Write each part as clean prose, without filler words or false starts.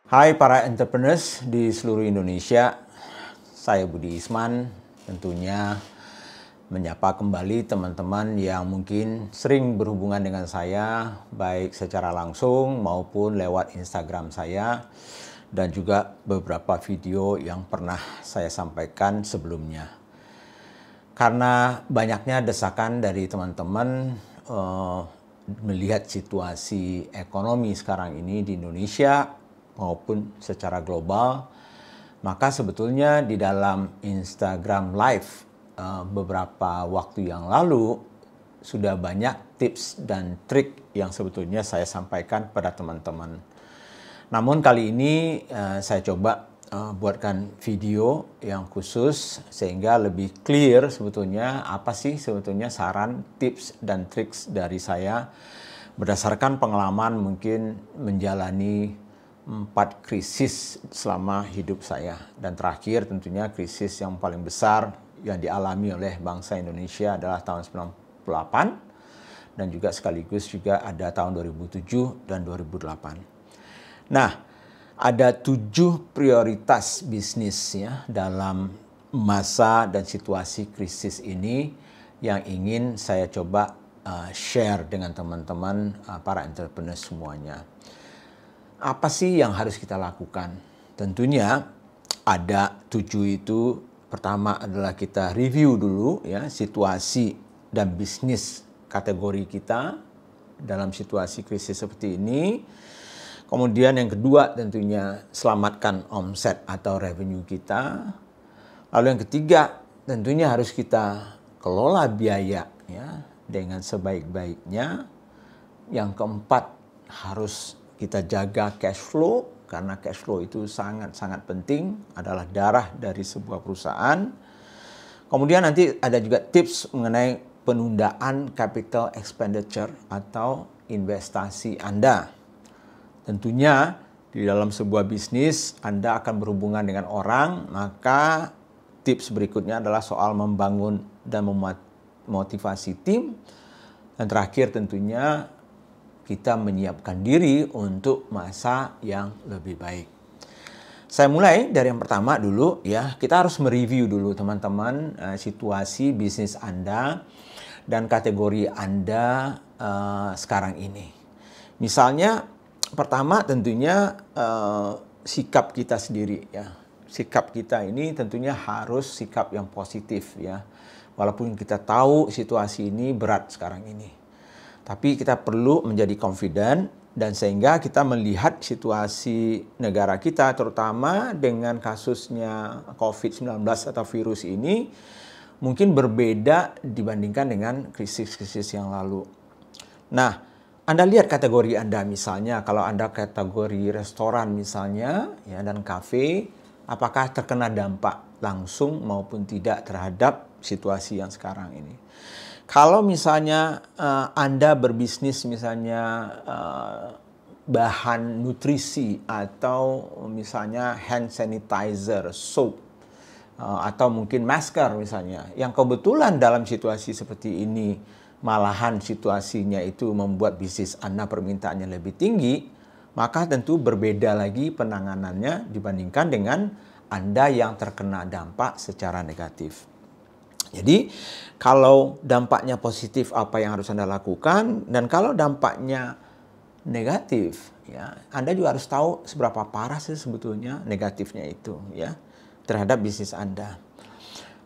Hai para entrepreneurs di seluruh Indonesia, saya Budi Isman, tentunya menyapa kembali teman-teman yang mungkin sering berhubungan dengan saya, baik secara langsung maupun lewat Instagram saya, dan juga beberapa video yang pernah saya sampaikan sebelumnya. Karena banyaknya desakan dari teman-teman melihat situasi ekonomi sekarang ini di Indonesia, maupun secara global, maka sebetulnya di dalam Instagram Live beberapa waktu yang lalu sudah banyak tips dan trik yang sebetulnya saya sampaikan pada teman-teman. Namun kali ini saya coba buatkan video yang khusus sehingga lebih clear sebetulnya apa sih sebetulnya saran, tips, dan trik dari saya berdasarkan pengalaman mungkin menjalani 4 krisis selama hidup saya. Dan terakhir tentunya krisis yang paling besar yang dialami oleh bangsa Indonesia adalah tahun 98 dan juga sekaligus juga ada tahun 2007 dan 2008. Nah, ada 7 prioritas bisnis ya dalam masa dan situasi krisis ini yang ingin saya coba share dengan teman-teman para entrepreneur semuanya. Apa sih yang harus kita lakukan? Tentunya ada 7 itu. Pertama adalah kita review dulu ya situasi dan bisnis kategori kita dalam situasi krisis seperti ini. Kemudian yang kedua tentunya selamatkan omset atau revenue kita. Lalu yang ketiga tentunya harus kita kelola biaya ya dengan sebaik-baiknya. Yang keempat harus kita jaga cash flow, karena cash flow itu sangat-sangat penting, adalah darah dari sebuah perusahaan. Kemudian nanti ada juga tips mengenai penundaan capital expenditure atau investasi Anda. Tentunya di dalam sebuah bisnis Anda akan berhubungan dengan orang, maka tips berikutnya adalah soal membangun dan memotivasi tim. Dan terakhir tentunya kita menyiapkan diri untuk masa yang lebih baik. Saya mulai dari yang pertama dulu ya. Kita harus mereview dulu teman-teman situasi bisnis Anda dan kategori Anda sekarang ini. Misalnya pertama tentunya sikap kita sendiri ya. Sikap kita ini tentunya harus sikap yang positif ya. Walaupun kita tahu situasi ini berat sekarang ini. Tapi kita perlu menjadi confident dan sehingga kita melihat situasi negara kita terutama dengan kasusnya COVID-19 atau virus ini mungkin berbeda dibandingkan dengan krisis-krisis yang lalu. Nah, Anda lihat kategori Anda misalnya kalau Anda kategori restoran misalnya ya dan kafe, apakah terkena dampak langsung maupun tidak terhadap situasi yang sekarang ini. Kalau misalnya Anda berbisnis misalnya bahan nutrisi atau misalnya hand sanitizer, soap, atau mungkin masker misalnya, yang kebetulan dalam situasi seperti ini malahan situasinya itu membuat bisnis Anda permintaannya lebih tinggi, maka tentu berbeda lagi penanganannya dibandingkan dengan Anda yang terkena dampak secara negatif. Jadi kalau dampaknya positif apa yang harus Anda lakukan, dan kalau dampaknya negatif ya Anda juga harus tahu seberapa parah sih sebetulnya negatifnya itu ya terhadap bisnis Anda.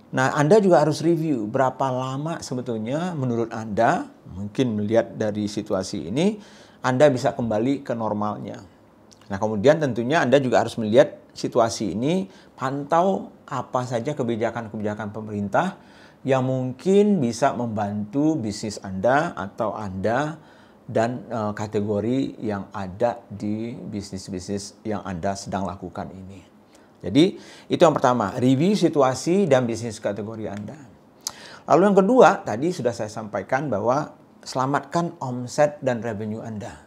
Nah, Anda juga harus review berapa lama sebetulnya menurut Anda, mungkin melihat dari situasi ini Anda bisa kembali ke normalnya. Nah, kemudian tentunya Anda juga harus melihat situasi ini, pantau apa saja kebijakan-kebijakan pemerintah yang mungkin bisa membantu bisnis Anda atau Anda dan kategori yang ada di bisnis-bisnis yang Anda sedang lakukan ini. Jadi itu yang pertama, review situasi dan bisnis kategori Anda. Lalu yang kedua, tadi sudah saya sampaikan bahwa selamatkan omset dan revenue Anda.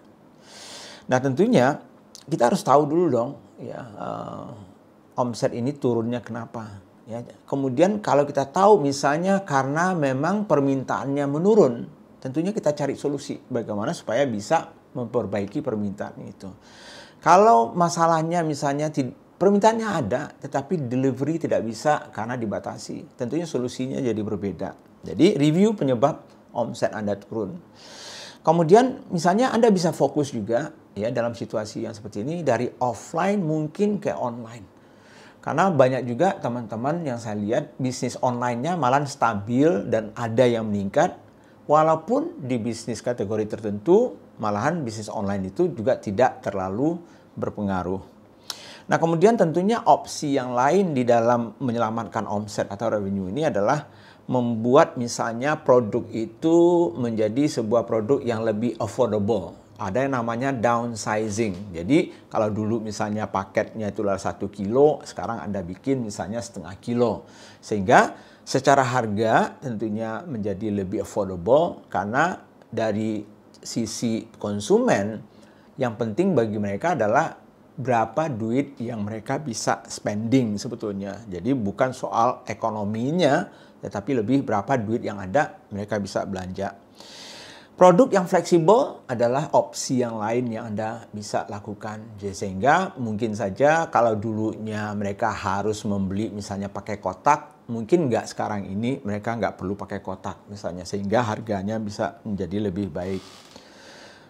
Nah tentunya kita harus tahu dulu dong ya omset ini turunnya kenapa. Ya, kemudian kalau kita tahu misalnya karena memang permintaannya menurun, tentunya kita cari solusi bagaimana supaya bisa memperbaiki permintaan itu. Kalau masalahnya misalnya permintaannya ada, tetapi delivery tidak bisa karena dibatasi, tentunya solusinya jadi berbeda. Jadi review penyebab omset Anda turun. Kemudian misalnya Anda bisa fokus juga ya dalam situasi yang seperti ini dari offline mungkin ke online. Karena banyak juga teman-teman yang saya lihat bisnis online-nya malah stabil dan ada yang meningkat. Walaupun di bisnis kategori tertentu, malahan bisnis online itu juga tidak terlalu berpengaruh. Nah, kemudian tentunya opsi yang lain di dalam menyelamatkan omset atau revenue ini adalah membuat misalnya produk itu menjadi sebuah produk yang lebih affordable. Ada yang namanya downsizing. Jadi kalau dulu misalnya paketnya itulah 1 kilo, sekarang Anda bikin misalnya setengah kilo. Sehingga secara harga tentunya menjadi lebih affordable karena dari sisi konsumen yang penting bagi mereka adalah berapa duit yang mereka bisa spending sebetulnya. Jadi bukan soal ekonominya, tetapi lebih berapa duit yang ada mereka bisa belanja. Produk yang fleksibel adalah opsi yang lain yang Anda bisa lakukan. Jadi sehingga mungkin saja kalau dulunya mereka harus membeli misalnya pakai kotak, mungkin nggak sekarang ini mereka nggak perlu pakai kotak misalnya. Sehingga harganya bisa menjadi lebih baik.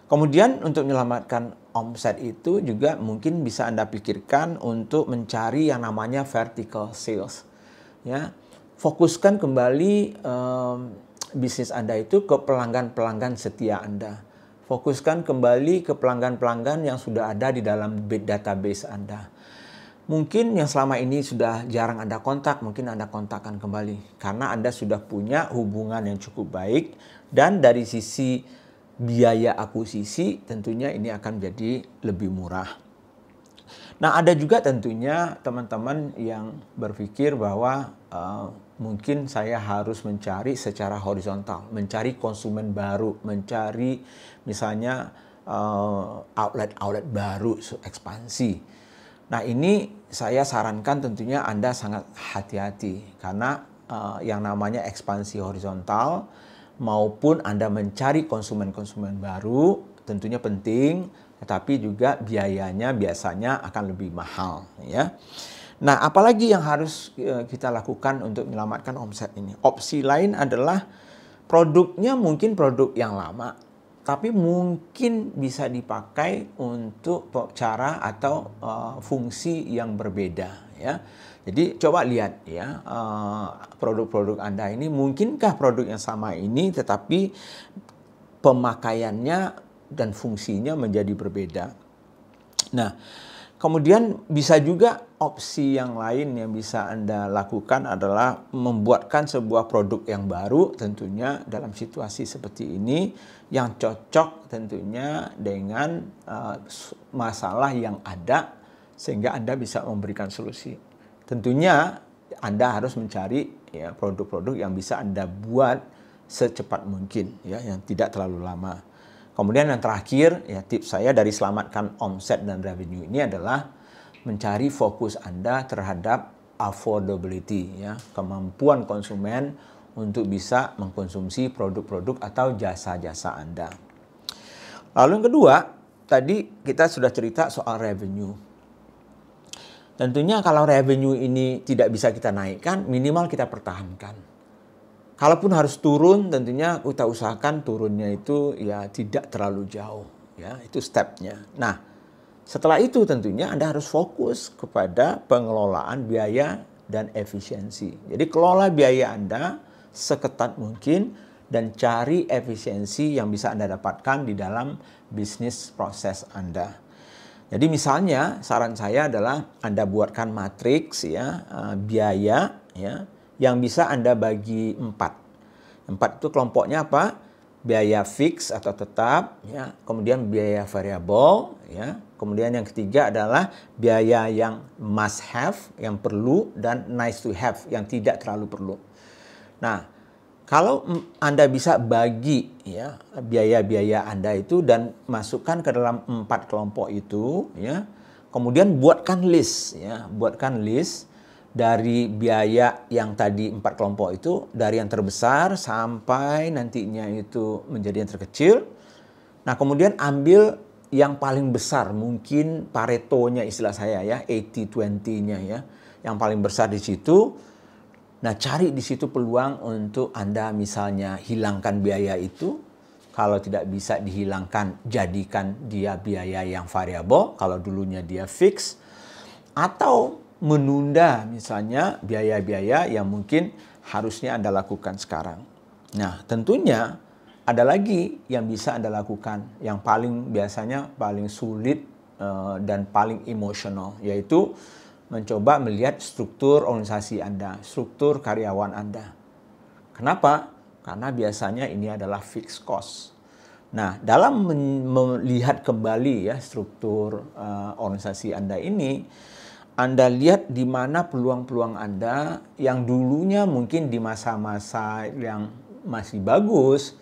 Kemudian untuk menyelamatkan omset itu juga mungkin bisa Anda pikirkan untuk mencari yang namanya vertical sales. Ya, fokuskan kembali bisnis Anda itu ke pelanggan-pelanggan setia Anda. Fokuskan kembali ke pelanggan-pelanggan yang sudah ada di dalam database Anda. Mungkin yang selama ini sudah jarang Anda kontak, mungkin Anda kontakkan kembali. Karena Anda sudah punya hubungan yang cukup baik dan dari sisi biaya akuisisi tentunya ini akan menjadi lebih murah. Nah, ada juga tentunya teman-teman yang berpikir bahwa mungkin saya harus mencari secara horizontal, mencari konsumen baru, mencari misalnya outlet-outlet baru, ekspansi. Nah, ini saya sarankan tentunya Anda sangat hati-hati karena yang namanya ekspansi horizontal maupun Anda mencari konsumen-konsumen baru tentunya penting, tetapi juga biayanya biasanya akan lebih mahal ya. Nah, apalagi yang harus kita lakukan untuk menyelamatkan omset ini? Opsi lain adalah produknya mungkin produk yang lama, tapi mungkin bisa dipakai untuk cara atau fungsi yang berbeda ya. Jadi coba lihat ya produk-produk Anda ini mungkinkah produk yang sama ini tetapi pemakaiannya dan fungsinya menjadi berbeda. Nah, kemudian bisa juga opsi yang lain yang bisa Anda lakukan adalah membuatkan sebuah produk yang baru tentunya dalam situasi seperti ini yang cocok tentunya dengan masalah yang ada sehingga Anda bisa memberikan solusi. Tentunya Anda harus mencari ya produk-produk yang bisa Anda buat secepat mungkin ya yang tidak terlalu lama. Kemudian yang terakhir ya tips saya dari selamatkan omset dan revenue ini adalah mencari fokus Anda terhadap affordability ya, kemampuan konsumen untuk bisa mengkonsumsi produk-produk atau jasa-jasa Anda. Lalu yang kedua, tadi kita sudah cerita soal revenue. Tentunya kalau revenue ini tidak bisa kita naikkan, minimal kita pertahankan. Kalaupun harus turun, tentunya kita usahakan turunnya itu ya tidak terlalu jauh. Ya, itu stepnya. Nah, setelah itu tentunya Anda harus fokus kepada pengelolaan biaya dan efisiensi. Jadi kelola biaya Anda seketat mungkin dan cari efisiensi yang bisa Anda dapatkan di dalam bisnis proses Anda. Jadi misalnya saran saya adalah Anda buatkan matriks ya biaya ya yang bisa Anda bagi 4. 4 itu kelompoknya apa? Biaya fix atau tetap ya, kemudian biaya variabel ya, kemudian yang ketiga adalah biaya yang must have yang perlu dan nice to have yang tidak terlalu perlu. Nah, kalau Anda bisa bagi ya biaya-biaya Anda itu dan masukkan ke dalam 4 kelompok itu ya. Kemudian buatkan list ya, buatkan list dari biaya yang tadi 4 kelompok itu dari yang terbesar sampai nantinya itu menjadi yang terkecil. Nah, kemudian ambil yang paling besar, mungkin Paretonya istilah saya ya, 80-20-nya ya, yang paling besar di situ. Nah, cari di situ peluang untuk Anda misalnya hilangkan biaya itu. Kalau tidak bisa dihilangkan, jadikan dia biaya yang variabel, kalau dulunya dia fix. Atau menunda misalnya biaya-biaya yang mungkin harusnya Anda lakukan sekarang. Nah, tentunya ada lagi yang bisa Anda lakukan, yang biasanya paling sulit dan paling emosional, yaitu mencoba melihat struktur organisasi Anda, struktur karyawan Anda. Kenapa? Karena biasanya ini adalah fixed cost. Nah, dalam melihat kembali ya struktur organisasi Anda ini, Anda lihat di mana peluang-peluang Anda yang dulunya mungkin di masa-masa yang masih bagus,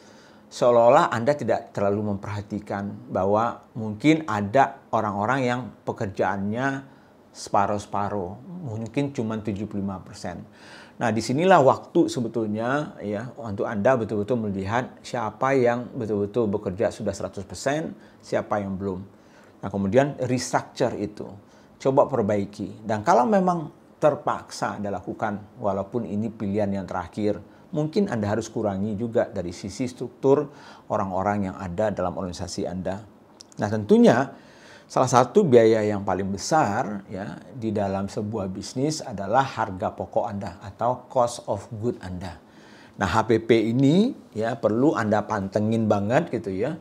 seolah-olah Anda tidak terlalu memperhatikan bahwa mungkin ada orang-orang yang pekerjaannya separuh-separuh, mungkin cuma 75%. Nah, disinilah waktu sebetulnya ya untuk Anda betul-betul melihat siapa yang betul-betul bekerja sudah 100%, siapa yang belum. Nah, kemudian restructure itu, coba perbaiki. Dan kalau memang terpaksa Anda lakukan, walaupun ini pilihan yang terakhir, mungkin Anda harus kurangi juga dari sisi struktur orang-orang yang ada dalam organisasi Anda. Nah, tentunya salah satu biaya yang paling besar ya di dalam sebuah bisnis adalah harga pokok Anda atau cost of good Anda. Nah, HPP ini ya perlu Anda pantengin banget gitu ya.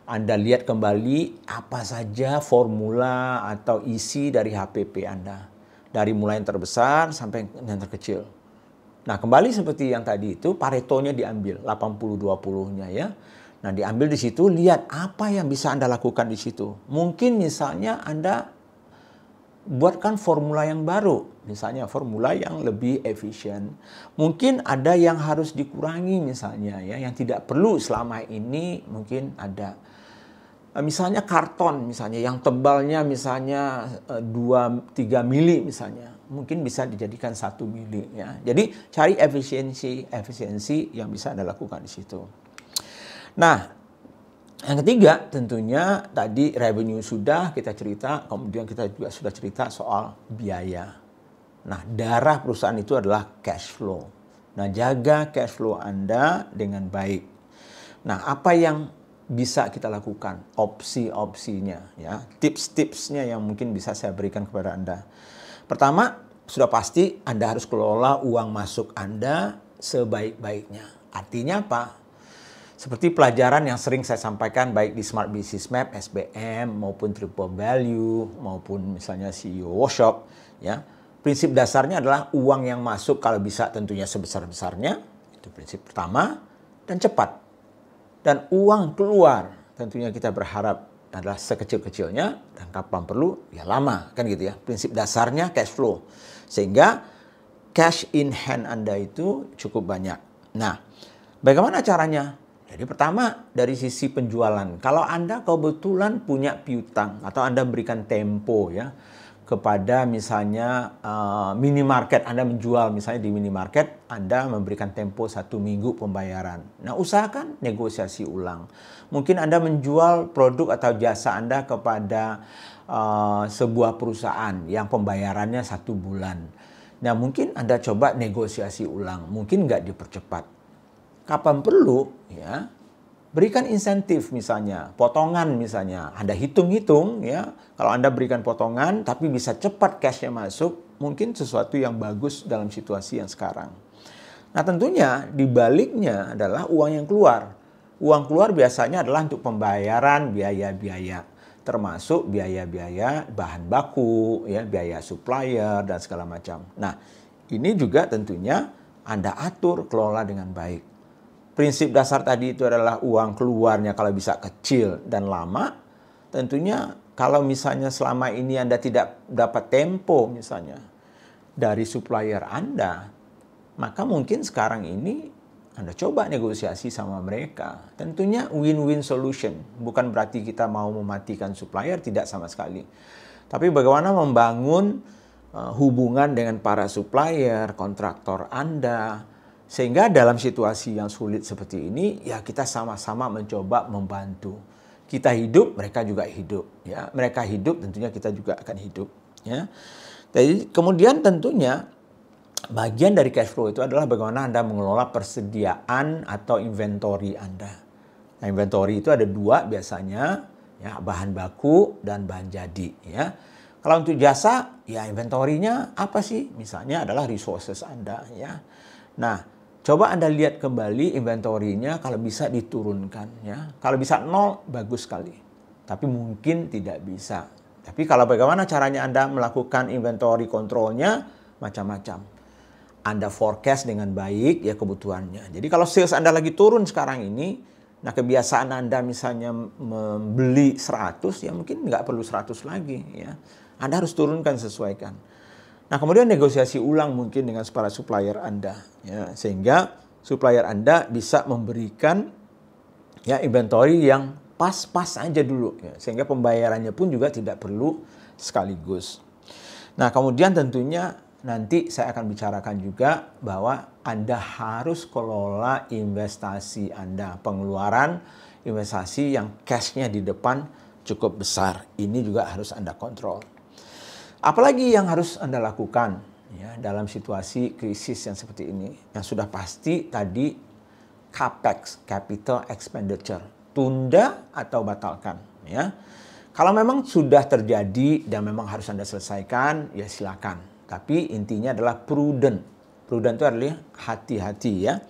Anda lihat kembali apa saja formula atau isi dari HPP Anda. Dari mulai yang terbesar sampai yang terkecil. Nah, kembali seperti yang tadi itu, Paretonya diambil, 80-20-nya ya. Nah, diambil di situ, lihat apa yang bisa Anda lakukan di situ. Mungkin misalnya Anda buatkan formula yang baru, misalnya formula yang lebih efisien. Mungkin ada yang harus dikurangi misalnya ya, yang tidak perlu selama ini mungkin ada. Misalnya karton misalnya yang tebalnya misalnya 2-3 mili misalnya, mungkin bisa dijadikan 1 mili ya. Jadi cari efisiensi yang bisa Anda lakukan di situ. Nah, yang ketiga tentunya tadi revenue sudah kita cerita, kemudian kita juga sudah cerita soal biaya. Nah, darah perusahaan itu adalah cash flow. Nah, jaga cash flow Anda dengan baik. Nah, apa yang bisa kita lakukan, opsi-opsinya ya, tips-tipsnya yang mungkin bisa saya berikan kepada Anda. Pertama, sudah pasti Anda harus kelola uang masuk Anda sebaik-baiknya. Artinya apa? Seperti pelajaran yang sering saya sampaikan baik di Smart Business Map, SBM, maupun Triple Value, maupun misalnya CEO Workshop ya. Prinsip dasarnya adalah uang yang masuk kalau bisa tentunya sebesar-besarnya, itu prinsip pertama, dan cepat. Dan uang keluar tentunya kita berharap adalah sekecil-kecilnya dan kapan perlu ya lama kan gitu ya. Prinsip dasarnya cash flow. Sehingga cash in hand Anda itu cukup banyak. Nah, bagaimana caranya? Jadi pertama dari sisi penjualan. Kalau Anda kebetulan punya piutang atau Anda berikan tempo ya kepada misalnya minimarket, Anda menjual misalnya di minimarket, Anda memberikan tempo 1 minggu pembayaran. Nah, usahakan negosiasi ulang. Mungkin Anda menjual produk atau jasa Anda kepada sebuah perusahaan yang pembayarannya 1 bulan. Nah, mungkin Anda coba negosiasi ulang, mungkin nggak dipercepat. Kapan perlu ya, berikan insentif misalnya, potongan misalnya. Anda hitung-hitung ya, kalau Anda berikan potongan tapi bisa cepat cash-nya masuk, mungkin sesuatu yang bagus dalam situasi yang sekarang. Nah, tentunya di baliknya adalah uang yang keluar. Uang keluar biasanya adalah untuk pembayaran biaya-biaya, termasuk biaya-biaya bahan baku, ya, biaya supplier dan segala macam. Nah, ini juga tentunya Anda atur, kelola dengan baik. Prinsip dasar tadi itu adalah uang keluarnya kalau bisa kecil dan lama. Tentunya kalau misalnya selama ini Anda tidak dapat tempo misalnya dari supplier Anda, maka mungkin sekarang ini Anda coba negosiasi sama mereka. Tentunya win-win solution. Bukan berarti kita mau mematikan supplier, tidak sama sekali. Tapi bagaimana membangun hubungan dengan para supplier, kontraktor Anda, sehingga dalam situasi yang sulit seperti ini, ya kita sama-sama mencoba membantu. Kita hidup, mereka juga hidup. Ya, mereka hidup, tentunya kita juga akan hidup. Ya. Jadi kemudian tentunya bagian dari cash flow itu adalah bagaimana Anda mengelola persediaan atau inventory Anda. Nah, inventory itu ada dua biasanya, ya, bahan baku dan bahan jadi. Ya. Kalau untuk jasa, ya inventory-nya apa sih? Misalnya adalah resources Anda. Ya. Nah, coba Anda lihat kembali inventory-nya kalau bisa diturunkan. Ya. Kalau bisa nol, bagus sekali. Tapi mungkin tidak bisa. Tapi kalau bagaimana caranya Anda melakukan inventory control-nya, macam-macam. Anda forecast dengan baik ya kebutuhannya. Jadi kalau sales Anda lagi turun sekarang ini, nah kebiasaan Anda misalnya membeli 100, ya mungkin nggak perlu 100 lagi. Ya. Anda harus turunkan, sesuaikan. Nah kemudian negosiasi ulang mungkin dengan para supplier Anda. Ya, sehingga supplier Anda bisa memberikan ya inventory yang pas-pas aja dulu. Ya, sehingga pembayarannya pun juga tidak perlu sekaligus. Nah kemudian tentunya nanti saya akan bicarakan juga bahwa Anda harus kelola investasi Anda. Pengeluaran investasi yang cash-nya di depan cukup besar. Ini juga harus Anda kontrol. Apalagi yang harus Anda lakukan ya, dalam situasi krisis yang seperti ini. Yang sudah pasti tadi CAPEX, Capital Expenditure. Tunda atau batalkan. Ya. Kalau memang sudah terjadi dan memang harus Anda selesaikan, ya silakan. Tapi intinya adalah prudent. Prudent itu adalah hati-hati ya.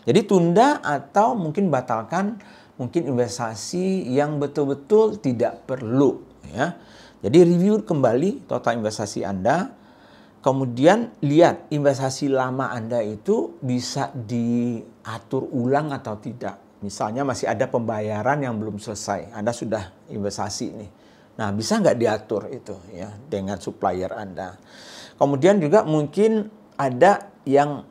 Jadi tunda atau mungkin batalkan mungkin investasi yang betul-betul tidak perlu ya. Jadi review kembali total investasi Anda. Kemudian lihat investasi lama Anda itu bisa diatur ulang atau tidak. Misalnya masih ada pembayaran yang belum selesai. Anda sudah investasi nih. Nah, bisa nggak diatur itu ya dengan supplier Anda. Kemudian juga mungkin ada yang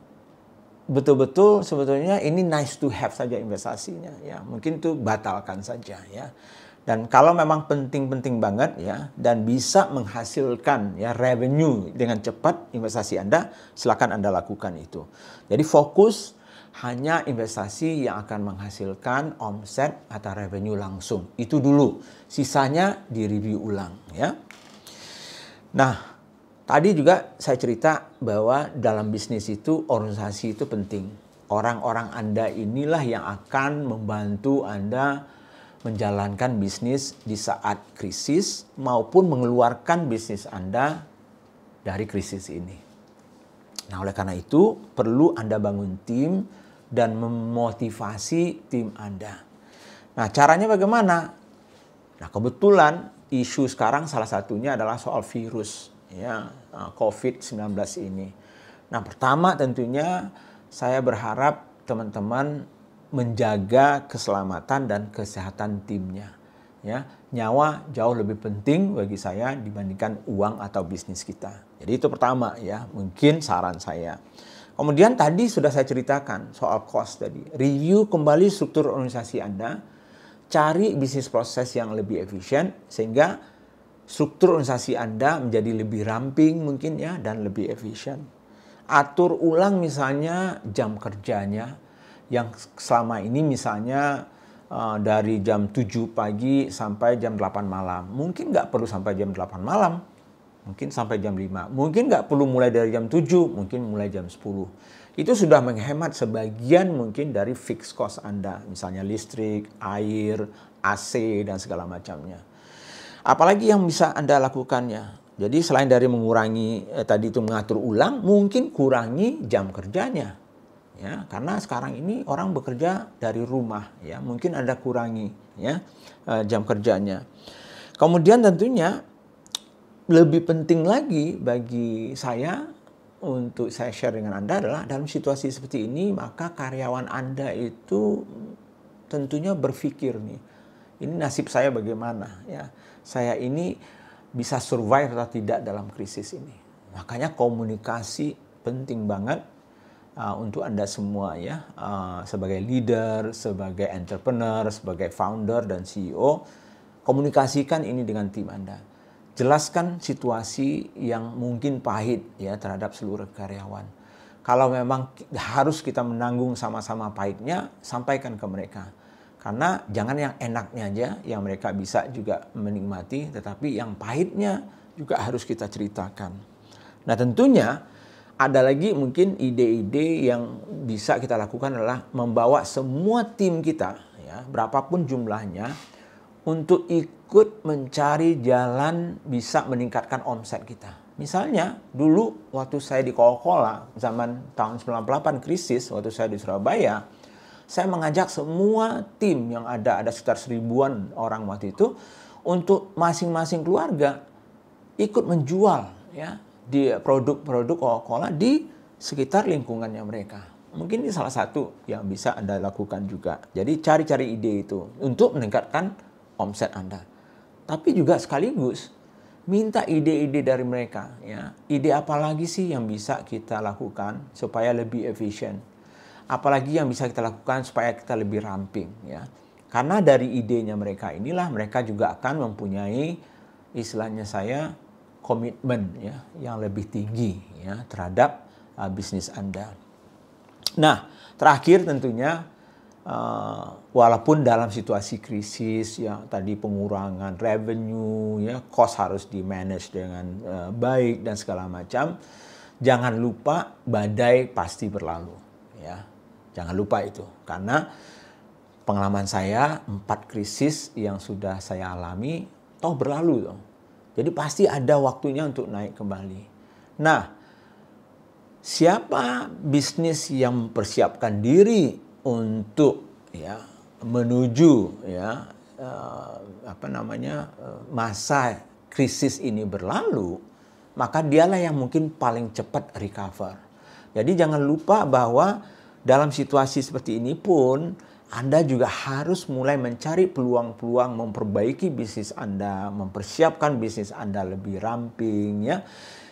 betul-betul sebetulnya ini nice to have saja investasinya ya. Mungkin itu batalkan saja ya. Dan kalau memang penting-penting banget ya dan bisa menghasilkan ya revenue dengan cepat investasi Anda, silakan Anda lakukan itu. Jadi fokus hanya investasi yang akan menghasilkan omset atau revenue langsung. Itu dulu. Sisanya di-review ulang ya. Nah, tadi juga saya cerita bahwa dalam bisnis itu organisasi itu penting. Orang-orang Anda inilah yang akan membantu Anda menjalankan bisnis di saat krisis maupun mengeluarkan bisnis Anda dari krisis ini. Nah, oleh karena itu perlu Anda bangun tim dan memotivasi tim Anda. Nah, caranya bagaimana? Nah, kebetulan isu sekarang salah satunya adalah soal virus. Ya, COVID-19 ini. Nah, pertama tentunya saya berharap teman-teman menjaga keselamatan dan kesehatan timnya. Ya, nyawa jauh lebih penting bagi saya dibandingkan uang atau bisnis kita. Jadi itu pertama ya, mungkin saran saya. Kemudian tadi sudah saya ceritakan soal cost tadi. Review kembali struktur organisasi Anda, cari bisnis proses yang lebih efisien sehingga struktur organisasi Anda menjadi lebih ramping mungkin ya dan lebih efisien. Atur ulang misalnya jam kerjanya yang selama ini misalnya dari jam 7 pagi sampai jam 8 malam. Mungkin nggak perlu sampai jam 8 malam. Mungkin sampai jam 5. Mungkin nggak perlu mulai dari jam 7, mungkin mulai jam 10. Itu sudah menghemat sebagian mungkin dari fixed cost Anda. Misalnya listrik, air, AC, dan segala macamnya. Apalagi yang bisa Anda lakukannya. Jadi selain dari mengurangi tadi itu mengatur ulang, mungkin kurangi jam kerjanya. Ya, karena sekarang ini orang bekerja dari rumah ya. Mungkin Anda kurangi ya jam kerjanya. Kemudian tentunya lebih penting lagi bagi saya untuk saya share dengan Anda adalah dalam situasi seperti ini maka karyawan Anda itu tentunya berpikir nih, ini nasib saya bagaimana ya. Saya ini bisa survive atau tidak dalam krisis ini. Makanya komunikasi penting banget untuk Anda semua ya. Sebagai leader, sebagai entrepreneur, sebagai founder dan CEO, komunikasikan ini dengan tim Anda. Jelaskan situasi yang mungkin pahit ya terhadap seluruh karyawan. Kalau memang harus kita menanggung sama-sama pahitnya, sampaikan ke mereka. Karena jangan yang enaknya aja yang mereka bisa juga menikmati, tetapi yang pahitnya juga harus kita ceritakan. Nah, tentunya ada lagi mungkin ide-ide yang bisa kita lakukan adalah membawa semua tim kita, ya, berapapun jumlahnya, untuk ikut mencari jalan bisa meningkatkan omset kita. Misalnya dulu waktu saya di Coca-Cola, zaman tahun 98 krisis, waktu saya di Surabaya, saya mengajak semua tim yang ada sekitar 1000-an orang waktu itu, untuk masing-masing keluarga ikut menjual, ya, di produk-produk Coca-Cola di sekitar lingkungannya mereka. Mungkin ini salah satu yang bisa Anda lakukan juga. Jadi cari-cari ide itu untuk meningkatkan omset Anda. Tapi juga sekaligus minta ide-ide dari mereka, ya. Ide apa lagi sih yang bisa kita lakukan supaya lebih efisien? Apalagi yang bisa kita lakukan supaya kita lebih ramping, ya. Karena dari idenya mereka inilah mereka juga akan mempunyai, istilahnya saya, komitmen, ya, yang lebih tinggi, ya, terhadap bisnis Anda. Nah, terakhir tentunya walaupun dalam situasi krisis, ya, tadi pengurangan revenue, ya, cost harus di manage dengan baik dan segala macam, jangan lupa badai pasti berlalu, ya. Jangan lupa itu, karena pengalaman saya 4 krisis yang sudah saya alami toh berlalu toh. Jadi pasti ada waktunya untuk naik kembali. Nah, siapa bisnis yang mempersiapkan diri untuk, ya, menuju, ya, masa krisis ini berlalu, maka dialah yang mungkin paling cepat recover. Jadi jangan lupa bahwa dalam situasi seperti ini pun Anda juga harus mulai mencari peluang-peluang memperbaiki bisnis Anda, mempersiapkan bisnis Anda lebih ramping, ya.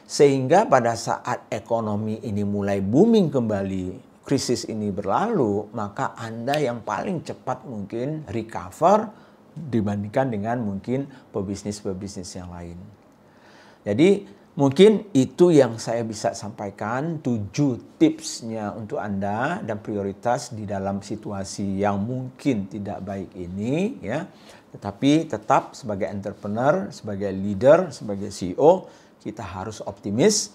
Sehingga pada saat ekonomi ini mulai booming kembali, krisis ini berlalu, maka Anda yang paling cepat mungkin recover dibandingkan dengan mungkin pebisnis-pebisnis yang lain. Jadi mungkin itu yang saya bisa sampaikan, 7 tipsnya untuk Anda dan prioritas di dalam situasi yang mungkin tidak baik ini, ya. Tetapi tetap sebagai entrepreneur, sebagai leader, sebagai CEO, kita harus optimis,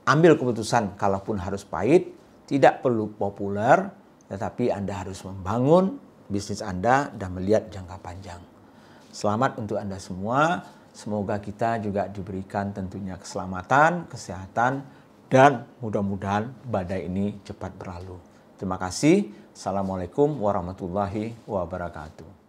ambil keputusan kalaupun harus pahit, tidak perlu populer, tetapi Anda harus membangun bisnis Anda dan melihat jangka panjang. Selamat untuk Anda semua. Semoga kita juga diberikan tentunya keselamatan, kesehatan, dan mudah-mudahan badai ini cepat berlalu. Terima kasih. Assalamualaikum warahmatullahi wabarakatuh.